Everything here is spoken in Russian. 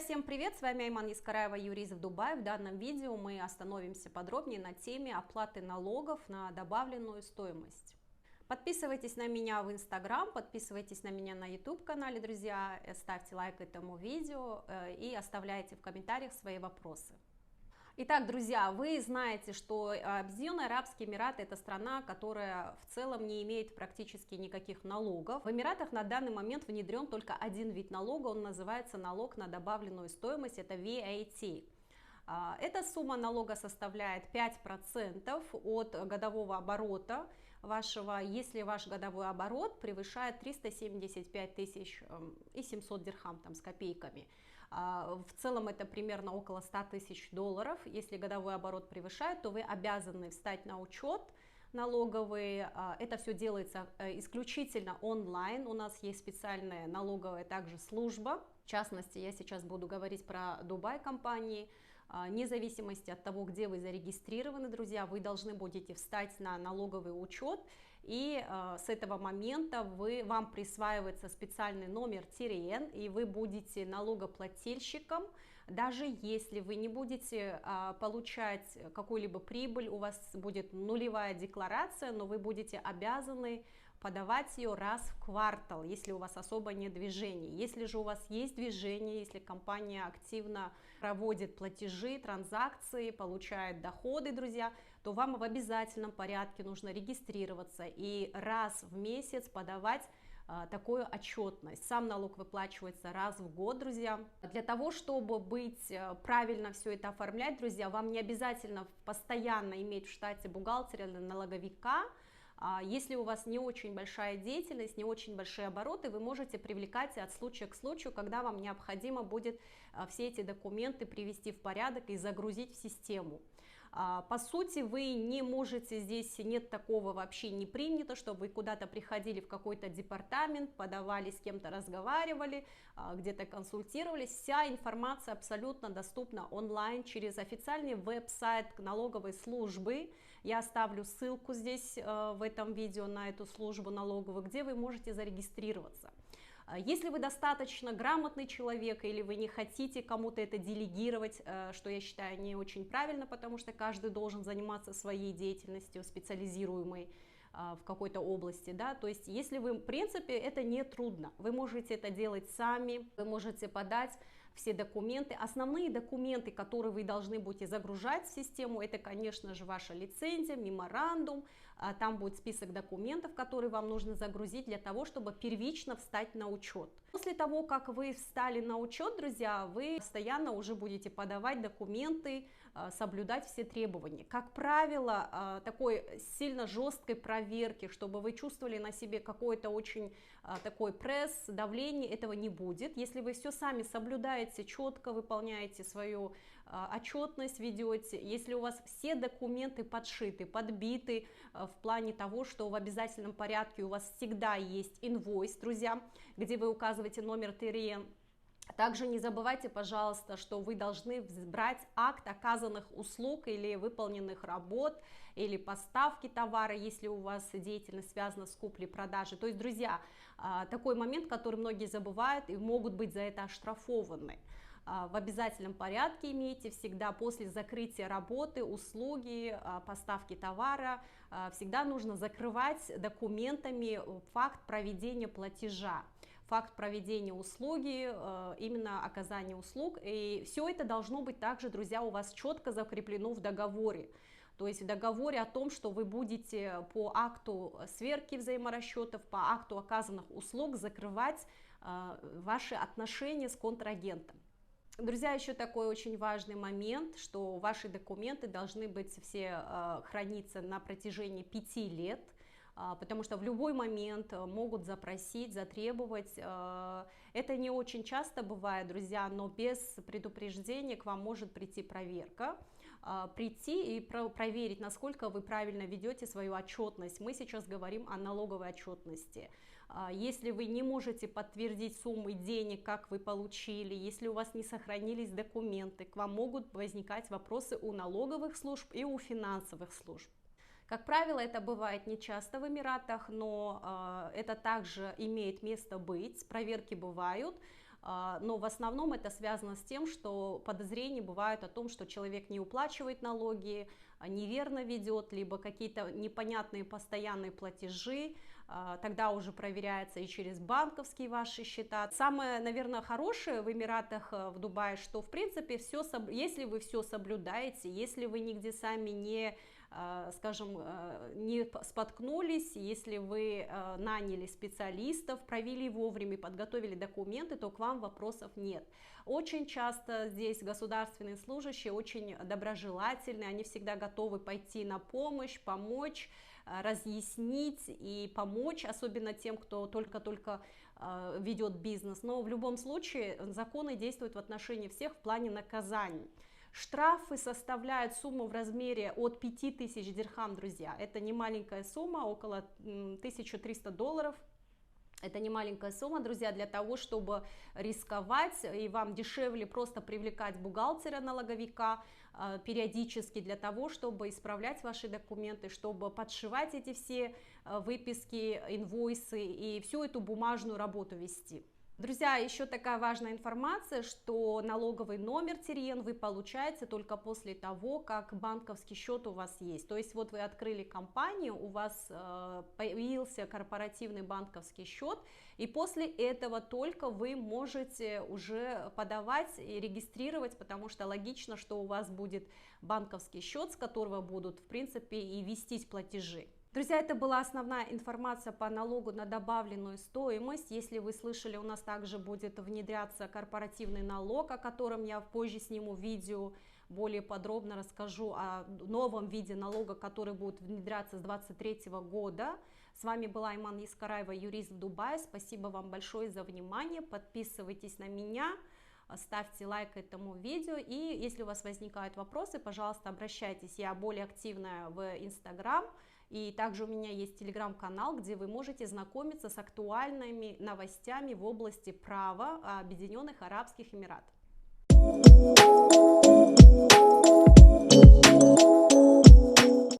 всем привет! С вами Айман Искараева, юрист в Дубае. В данном видео мы остановимся подробнее на теме оплаты налогов на добавленную стоимость. Подписывайтесь на меня в Инстаграм, подписывайтесь на меня на YouTube канале, друзья, ставьте лайк этому видео и оставляйте в комментариях свои вопросы. Итак, друзья, вы знаете, что Объединенные Арабские Эмираты — это страна, которая в целом не имеет практически никаких налогов. В Эмиратах на данный момент внедрен только один вид налога, он называется налог на добавленную стоимость, это VAT. Эта сумма налога составляет 5% от годового оборота вашего, если ваш годовой оборот превышает 375 тысяч и 700 дирхам там, с копейками. В целом это примерно около 100 тысяч долларов. Если годовой оборот превышает, то вы обязаны встать на учет налоговый. Это все делается исключительно онлайн. У нас есть специальная налоговая также служба. В частности, я сейчас буду говорить про Дубай компании. Вне зависимости от того, где вы зарегистрированы, друзья, вы должны будете встать на налоговый учет, и с этого момента вам присваивается специальный номер ТИР-Н, и вы будете налогоплательщиком, даже если вы не будете получать какую-либо прибыль, у вас будет нулевая декларация, но вы будете обязаны подавать ее раз в квартал, если у вас особо нет движений. Если же у вас есть движение, если компания активно проводит платежи, транзакции, получает доходы, друзья, то вам в обязательном порядке нужно регистрироваться и раз в месяц подавать такую отчетность. Сам налог выплачивается раз в год, друзья. Для того, чтобы правильно все это оформлять, друзья, вам не обязательно постоянно иметь в штате бухгалтера или налоговика. Если у вас не очень большая деятельность, не очень большие обороты, вы можете привлекать от случая к случаю, когда вам необходимо будет все эти документы привести в порядок и загрузить в систему. По сути, вы не можете, здесь нет такого, вообще не принято, чтобы вы куда-то приходили в какой-то департамент, подавали, с кем-то разговаривали, где-то консультировались. Вся информация абсолютно доступна онлайн через официальный веб-сайт налоговой службы. Я оставлю ссылку здесь в этом видео на эту службу налоговую, где вы можете зарегистрироваться. Если вы достаточно грамотный человек или вы не хотите кому-то это делегировать, что я считаю не очень правильно, потому что каждый должен заниматься своей деятельностью, специализируемой в какой-то области, да, то есть если вы, в принципе, это не трудно, вы можете это делать сами, вы можете подать все документы. Основные документы, которые вы должны будете загружать в систему, это, конечно же, ваша лицензия, меморандум, там будет список документов, которые вам нужно загрузить для того, чтобы первично встать на учет. После того, как вы встали на учет, друзья, вы постоянно уже будете подавать документы, соблюдать все требования. Как правило, такой сильно жесткой проверки, чтобы вы чувствовали на себе какой-то очень такой пресс, давление, этого не будет. Если вы все сами соблюдаете, четко выполняете свою отчетность, ведете, если у вас все документы подшиты, подбиты в плане того, что в обязательном порядке у вас всегда есть инвойс, друзья, где вы указываете номер ТИР-Н. Также не забывайте, пожалуйста, что вы должны брать акт оказанных услуг или выполненных работ, или поставки товара, если у вас деятельность связана с куплей-продажей. То есть, друзья, такой момент, который многие забывают и могут быть за это оштрафованы. В обязательном порядке имейте всегда после закрытия работы, услуги, поставки товара, всегда нужно закрывать документами факт проведения платежа, факт проведения услуги, именно оказания услуг. И все это должно быть также, друзья, у вас четко закреплено в договоре. То есть в договоре о том, что вы будете по акту сверки взаиморасчетов, по акту оказанных услуг закрывать ваши отношения с контрагентом. Друзья, еще такой очень важный момент, что ваши документы должны быть все храниться на протяжении 5 лет, потому что в любой момент могут запросить, затребовать. Это не очень часто бывает, друзья, но без предупреждения к вам может прийти проверка, прийти и проверить, насколько вы правильно ведете свою отчетность. Мы сейчас говорим о налоговой отчетности. Если вы не можете подтвердить суммы денег, как вы получили, если у вас не сохранились документы, к вам могут возникать вопросы у налоговых служб и у финансовых служб. Как правило, это бывает не часто в Эмиратах, но это также имеет место быть, проверки бывают. но в основном это связано с тем, что подозрения бывают о том, что человек не уплачивает налоги, неверно ведет, либо какие-то непонятные постоянные платежи, тогда уже проверяется и через банковские ваши счета. Самое, наверное, хорошее в Эмиратах, в Дубае, что в принципе все, если вы все соблюдаете, если вы нигде сами не, скажем, не споткнулись, если вы наняли специалистов, провели вовремя, подготовили документы, то к вам вопросов нет. Очень часто здесь государственные служащие очень доброжелательные, они всегда готовы пойти на помощь, помочь, разъяснить и помочь, особенно тем, кто только-только ведет бизнес. Но в любом случае законы действуют в отношении всех в плане наказаний. Штрафы составляют сумму в размере от 5000 дирхам, друзья. Это не маленькая сумма, около $1300. Это не маленькая сумма, друзья, для того, чтобы рисковать, и вам дешевле просто привлекать бухгалтера-налоговика периодически для того, чтобы исправлять ваши документы, чтобы подшивать эти все выписки, инвойсы и всю эту бумажную работу вести. Друзья, еще такая важная информация, что налоговый номер ТИРЕН вы получаете только после того, как банковский счет у вас есть. То есть вот вы открыли компанию, у вас появился корпоративный банковский счет, и после этого только вы можете уже подавать и регистрировать, потому что логично, что у вас будет банковский счет, с которого будут, в принципе, и вестись платежи. Друзья, это была основная информация по налогу на добавленную стоимость. Если вы слышали, у нас также будет внедряться корпоративный налог, о котором я позже сниму видео, более подробно расскажу о новом виде налога, который будет внедряться с 2023 года. С вами была Айман Ескараева, юрист в Дубае. Спасибо вам большое за внимание. Подписывайтесь на меня, ставьте лайк этому видео. И если у вас возникают вопросы, пожалуйста, обращайтесь. Я более активная в Instagram. И также у меня есть телеграм-канал, где вы можете знакомиться с актуальными новостями в области права Объединенных Арабских Эмиратов.